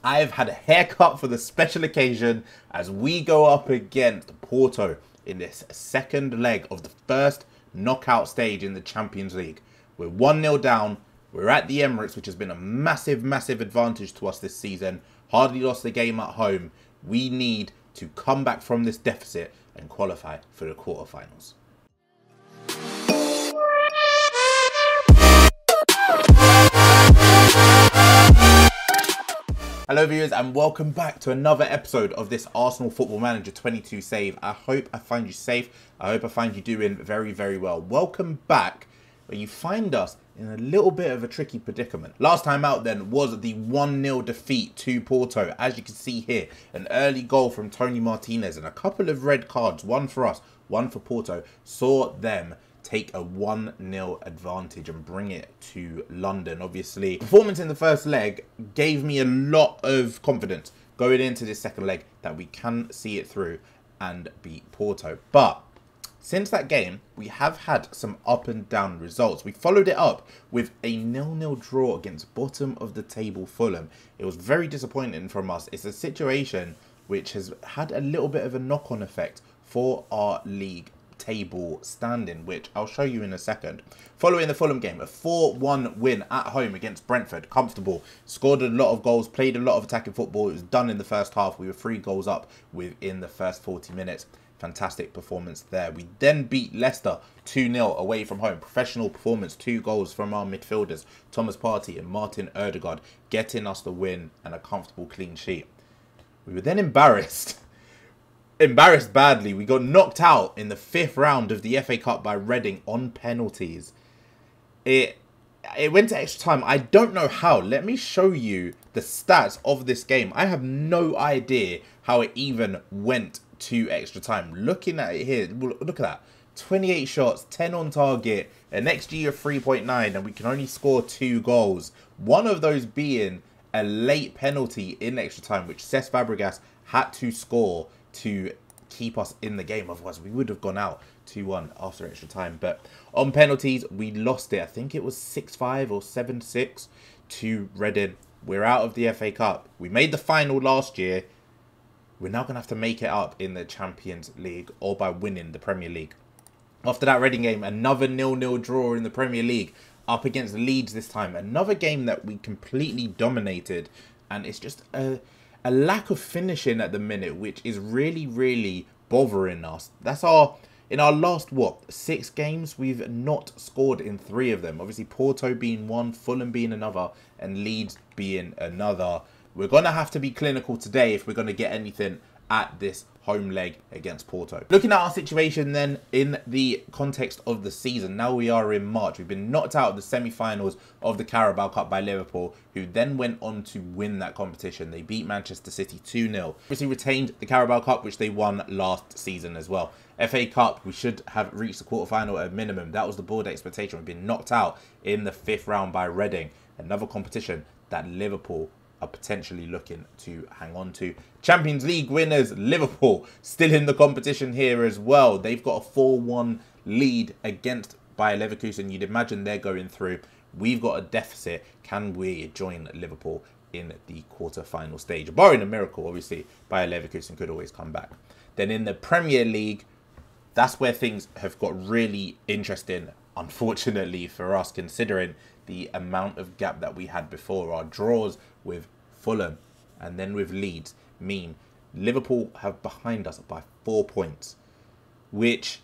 I've had a haircut for the special occasion as we go up against Porto in this second leg of the first knockout stage in the Champions League. We're 1-0 down. We're at the Emirates, which has been a massive, massive advantage to us this season. Hardly lost the game at home. We need to come back from this deficit and qualify for the quarterfinals. Hello viewers and welcome back to another episode of this Arsenal Football Manager 22 save. I hope I find you safe. I hope I find you doing very, very well. Welcome back, where you find us in a little bit of a tricky predicament. Last time out then was the 1-0 defeat to Porto. As you can see here, an early goal from Tony Martinez and a couple of red cards, one for us, one for Porto, saw them take a 1-0 advantage and bring it to London. Obviously, performance in the first leg gave me a lot of confidence going into this second leg that we can see it through and beat Porto. But since that game, we have had some up and down results. We followed it up with a 0-0 draw against bottom of the table Fulham. It was very disappointing from us. It's a situation which has had a little bit of a knock-on effect for our league table standing, which I'll show you in a second. Following the Fulham game, a 4-1 win at home against Brentford, comfortable, scored a lot of goals, played a lot of attacking football. It was done in the first half. We were 3 goals up within the first 40 minutes. Fantastic performance there. We then beat Leicester 2-0 away from home. Professional performance, 2 goals from our midfielders, Thomas Partey and Martin Ødegaard, getting us the win and a comfortable clean sheet. We were then embarrassed badly. We got knocked out in the 5th round of the FA Cup by Reading on penalties. It went to extra time. I don't know how. Let me show you the stats of this game. I have no idea how it even went to extra time. Looking at it here, look at that. 28 shots, 10 on target, an XG of 3.9, and we can only score 2 goals. One of those being a late penalty in extra time, which Cesc Fabregas had to score to keep us in the game. Otherwise, we would have gone out 2-1 after extra time. But on penalties, we lost it. I think it was 6-5 or 7-6 to Reading. We're out of the FA Cup. We made the final last year. We're now going to have to make it up in the Champions League or by winning the Premier League. After that Reading game, another 0-0 draw in the Premier League up against Leeds this time. Another game that we completely dominated. And it's just a lack of finishing at the minute, which is really, really bothering us. In our last, 6 games, we've not scored in 3 of them. Obviously, Porto being one, Fulham being another, and Leeds being another. We're going to have to be clinical today if we're going to get anything at this home leg against Porto. Looking at our situation then in the context of the season, now we are in March. We've been knocked out of the semi-finals of the Carabao Cup by Liverpool, who then went on to win that competition. They beat Manchester City 2-0. Obviously retained the Carabao Cup, which they won last season as well. FA Cup, we should have reached the quarterfinal at a minimum. That was the board expectation. We've been knocked out in the 5th round by Reading. Another competition that Liverpool are potentially looking to hang on to. Champions League winners, Liverpool, still in the competition here as well. They've got a 4-1 lead against Bayer Leverkusen. You'd imagine they're going through. We've got a deficit. Can we join Liverpool in the quarter-final stage? Barring a miracle, obviously, Bayer Leverkusen could always come back. Then in the Premier League, that's where things have got really interesting, unfortunately for us, considering the amount of gap that we had before. Our draws with Fulham and then with Leeds mean Liverpool have behind us by 4 points, which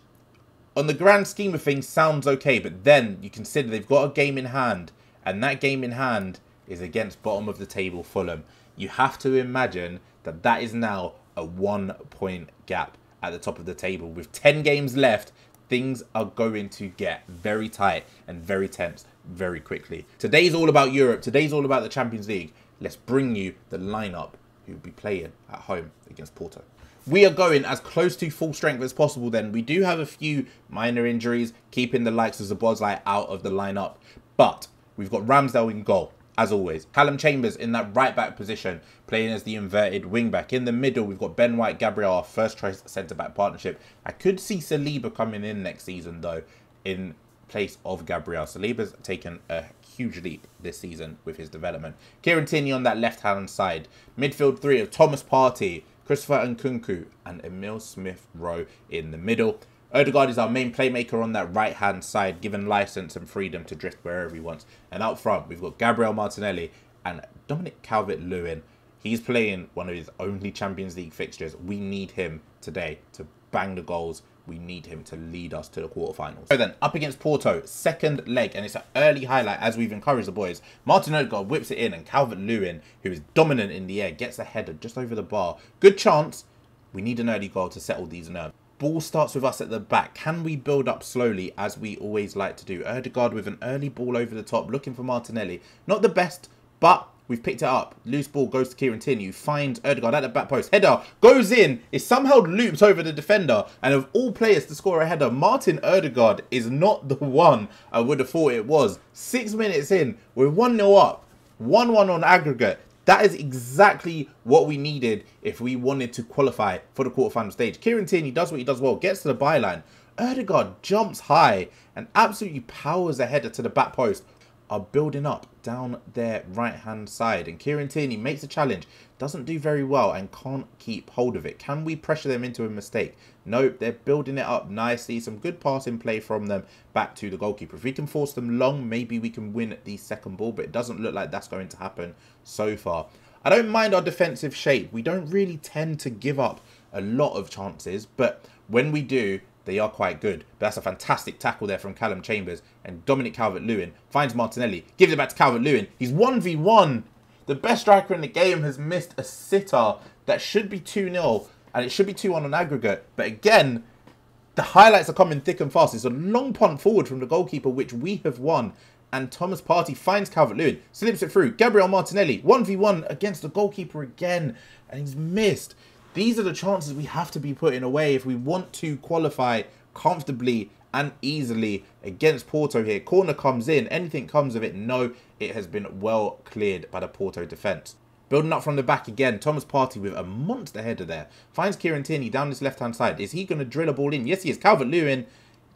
on the grand scheme of things sounds okay, but then you consider they've got a game in hand, and that game in hand is against bottom of the table Fulham. You have to imagine that that is now a 1-point gap at the top of the table. With 10 games left, things are going to get very tight and very tense very quickly. Today's all about Europe. Today's all about the Champions League. Let's bring you the lineup who will be playing at home against Porto. We are going as close to full strength as possible then. We do have a few minor injuries, keeping the likes of Szoboszlai out of the lineup. But we've got Ramsdale in goal, as always. Callum Chambers in that right-back position, playing as the inverted wing-back. In the middle, we've got Ben White, Gabriel, our first-choice centre-back partnership. I could see Saliba coming in next season, though, in place of Gabriel. Saliba's taken a huge leap this season with his development. Kieran Tierney on that left-hand side. Midfield three of Thomas Partey, Christopher Nkunku, and Emile Smith-Rowe in the middle. Odegaard is our main playmaker on that right-hand side, given license and freedom to drift wherever he wants. And out front, we've got Gabriel Martinelli and Dominic Calvert-Lewin. He's playing one of his only Champions League fixtures. We need him today to bang the goals. We need him to lead us to the quarterfinals. So then, up against Porto, second leg, and it's an early highlight as we've encouraged the boys. Martin Odegaard whips it in, and Calvert-Lewin, who is dominant in the air, gets a header just over the bar. Good chance. We need an early goal to settle these nerves. Ball starts with us at the back. Can we build up slowly, as we always like to do? Odegaard with an early ball over the top, looking for Martinelli. Not the best, but we've picked it up. Loose ball goes to Kieran Tierney, who finds Odegaard at the back post. Header goes in. It somehow loops over the defender. And of all players to score a header, Martin Odegaard is not the one I would have thought it was. 6 minutes in, we're 1-0 up. 1-1 on aggregate. That is exactly what we needed if we wanted to qualify for the quarterfinal stage. Kieran Tierney does what he does well, gets to the byline. Odegaard jumps high and absolutely powers a header to the back post. Are building up down their right-hand side. And Kieran Tierney makes a challenge, doesn't do very well and can't keep hold of it. Can we pressure them into a mistake? Nope, they're building it up nicely. Some good passing play from them back to the goalkeeper. If we can force them long, maybe we can win the second ball, but it doesn't look like that's going to happen so far. I don't mind our defensive shape. We don't really tend to give up a lot of chances, but when we do, they are quite good. But that's a fantastic tackle there from Callum Chambers. And Dominic Calvert-Lewin finds Martinelli. Gives it back to Calvert-Lewin. He's 1v1. The best striker in the game has missed a sitter. That should be 2-0. And it should be 2-1 on aggregate. But again, the highlights are coming thick and fast. It's a long punt forward from the goalkeeper, which we have won. And Thomas Partey finds Calvert-Lewin. Slips it through. Gabriel Martinelli. 1v1 against the goalkeeper again. And he's missed. These are the chances we have to be putting away if we want to qualify comfortably and easily against Porto here. Corner comes in. Anything comes of it? No, it has been well cleared by the Porto defence. Building up from the back again. Thomas Partey with a monster header there. Finds Kieran Tierney down this left-hand side. Is he going to drill a ball in? Yes, he is. Calvert-Lewin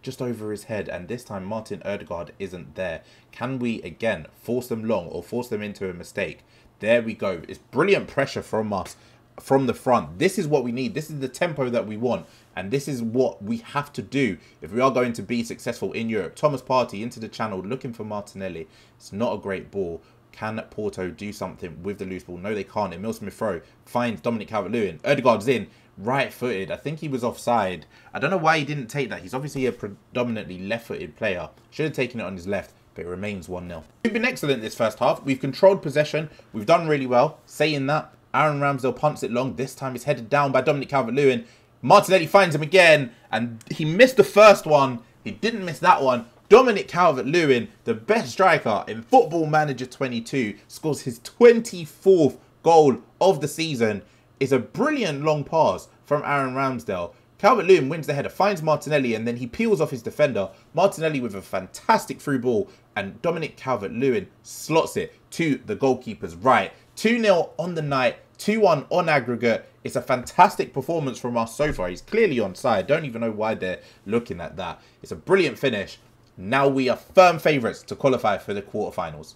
just over his head. And this time Martin Odegaard isn't there. Can we, again, force them long or force them into a mistake? There we go. It's brilliant pressure from us. From the front. This is what we need. This is the tempo that we want. And this is what we have to do if we are going to be successful in Europe. Thomas Partey into the channel looking for Martinelli. It's not a great ball. Can Porto do something with the loose ball? No, they can't. Emile Smith-Rowe finds Dominic Calvert-Lewin. Odegaard's in. Right-footed. I think he was offside. I don't know why he didn't take that. He's obviously a predominantly left-footed player. Should have taken it on his left. But it remains 1-0. We've been excellent this first half. We've controlled possession. We've done really well. Saying that, Aaron Ramsdale punts it long. This time it's headed down by Dominic Calvert-Lewin. Martinelli finds him again. And he missed the first one. He didn't miss that one. Dominic Calvert-Lewin, the best striker in Football Manager 22, scores his 24th goal of the season. It's a brilliant long pass from Aaron Ramsdale. Calvert-Lewin wins the header, finds Martinelli, and then he peels off his defender. Martinelli with a fantastic through ball. And Dominic Calvert-Lewin slots it to the goalkeeper's right. 2-0 on the night, 2-1 on aggregate. It's a fantastic performance from us so far. He's clearly onside. Don't even know why they're looking at that. It's a brilliant finish. Now we are firm favourites to qualify for the quarterfinals.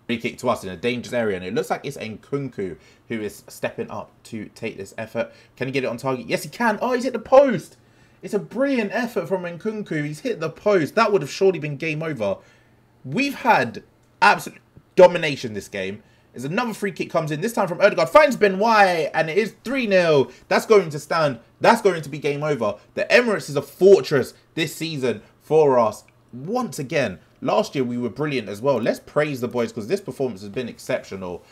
Free kick to us in a dangerous area, and it looks like it's Nkunku who is stepping up to take this effort. Can he get it on target? Yes, he can. Oh, he's hit the post. It's a brilliant effort from Nkunku. He's hit the post. That would have surely been game over. We've had absolute domination this game. As another free kick comes in, this time from Odegaard, finds Ben White, and it is 3-0. That's going to stand. That's going to be game over. The Emirates is a fortress this season for us. Once again, last year we were brilliant as well. Let's praise the boys because this performance has been exceptional.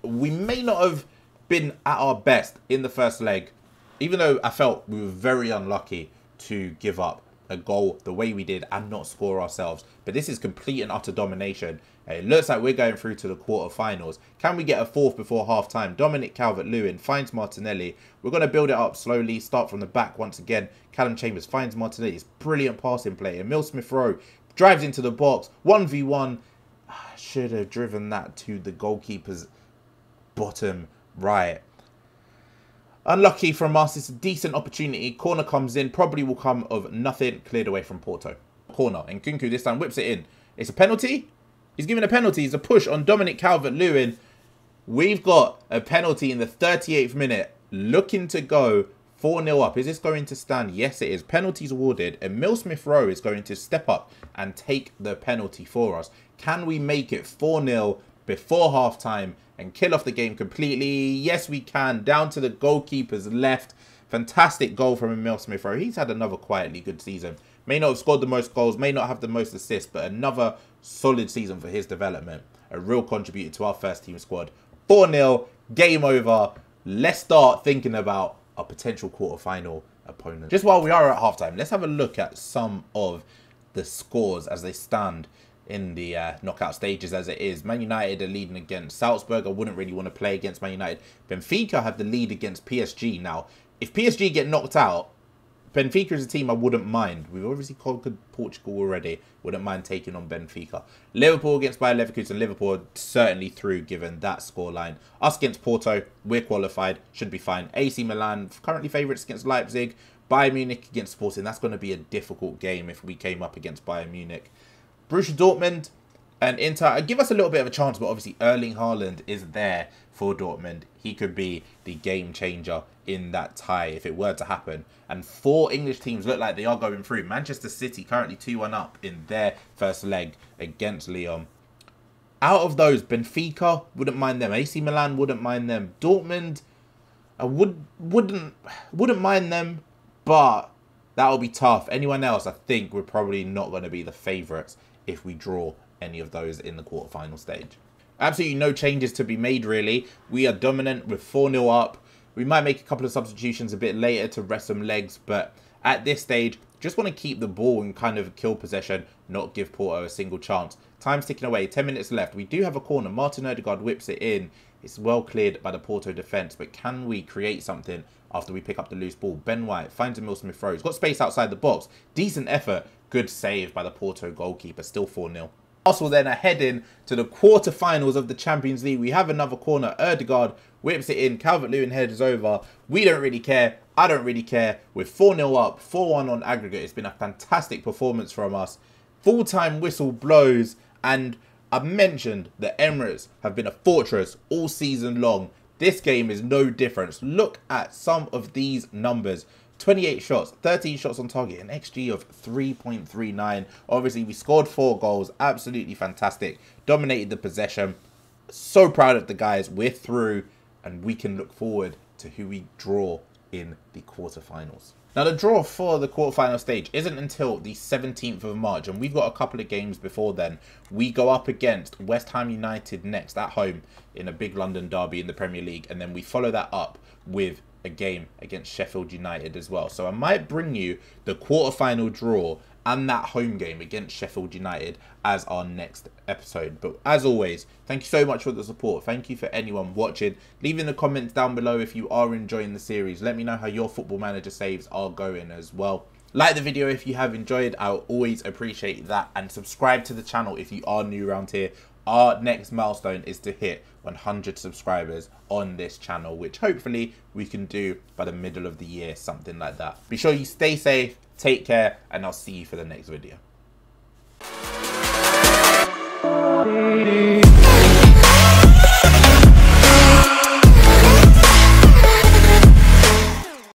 We may not have been at our best in the first leg, even though I felt we were very unlucky to give up a goal the way we did and not score ourselves. But this is complete and utter domination. It looks like we're going through to the quarterfinals. Can we get a fourth before half-time? Dominic Calvert-Lewin finds Martinelli. We're going to build it up slowly. Start from the back once again. Callum Chambers finds Martinelli. It's brilliant passing play. Emile Smith-Rowe drives into the box. 1v1. Should have driven that to the goalkeeper's bottom right. Unlucky from us. It's a decent opportunity. Corner comes in. Probably will come of nothing. Cleared away from Porto. corner. And Kanu this time whips it in. It's a penalty. He's given a penalty. It's a push on Dominic Calvert-Lewin. We've got a penalty in the 38th minute. Looking to go 4-0 up. Is this going to stand? Yes, it is. Penalties awarded. Emile Smith-Rowe is going to step up and take the penalty for us. Can we make it 4-0 before half-time and kill off the game completely? Yes, we can. Down to the goalkeeper's left. Fantastic goal from Emile Smith-Rowe. He's had another quietly good season. May not have scored the most goals, may not have the most assists, but another solid season for his development. A real contributor to our first team squad. 4-0, game over. Let's start thinking about a potential quarter-final opponent. Just while we are at halftime, let's have a look at some of the scores as they stand in the knockout stages as it is. Man United are leading against Salzburg. I wouldn't really want to play against Man United. Benfica have the lead against PSG. Now, if PSG get knocked out, Benfica is a team I wouldn't mind. We've obviously conquered Portugal already. Wouldn't mind taking on Benfica. Liverpool against Bayer Leverkusen. Liverpool are certainly through given that scoreline. Us against Porto. We're qualified. Should be fine. AC Milan currently favourites against Leipzig. Bayern Munich against Sporting. That's going to be a difficult game if we came up against Bayern Munich. Borussia Dortmund and Inter give us a little bit of a chance, but obviously Erling Haaland is there for Dortmund. He could be the game changer in that tie if it were to happen. And 4 English teams look like they are going through. Manchester City currently 2-1 up in their first leg against Lyon. Out of those, Benfica, wouldn't mind them. AC Milan, wouldn't mind them. Dortmund, I wouldn't mind them, but that'll be tough. Anyone else, I think, we're probably not going to be the favourites if we draw any of those in the quarterfinal stage. Absolutely no changes to be made, really. We are dominant with 4-0 up. We might make a couple of substitutions a bit later to rest some legs, but at this stage, just want to keep the ball and kind of kill possession, not give Porto a single chance. Time's ticking away, 10 minutes left. We do have a corner. Martin Odegaard whips it in. It's well cleared by the Porto defence, but can we create something after we pick up the loose ball? Ben White finds Emile Smith-Rowe. He's got space outside the box. Decent effort. Good save by the Porto goalkeeper. Still 4-0. Arsenal then are heading to the quarterfinals of the Champions League. We have another corner. Odegaard whips it in. Calvert-Lewin heads over. We don't really care. I don't really care. We're 4-0 up. 4-1 on aggregate. It's been a fantastic performance from us. Full-time whistle blows. And I've mentioned that Emirates have been a fortress all season long. This game is no difference. Look at some of these numbers. 28 shots, 13 shots on target, an XG of 3.39. Obviously, we scored 4 goals. Absolutely fantastic. Dominated the possession. So proud of the guys. We're through, and we can look forward to who we draw in the quarterfinals. Now, the draw for the quarterfinal stage isn't until the 17th of March, and we've got a couple of games before then. We go up against West Ham United next at home in a big London derby in the Premier League, and then we follow that up with a game against Sheffield United as well. So I might bring you the quarterfinal draw and that home game against Sheffield United as our next episode. But as always, thank you so much for the support. Thank you for anyone watching. Leave in the comments down below if you are enjoying the series. Let me know how your Football Manager saves are going as well. Like the video if you have enjoyed. I'll always appreciate that. And subscribe to the channel if you are new around here. Our next milestone is to hit 100 subscribers on this channel, which hopefully we can do by the middle of the year, something like that. Be sure you stay safe, take care, and I'll see you for the next video.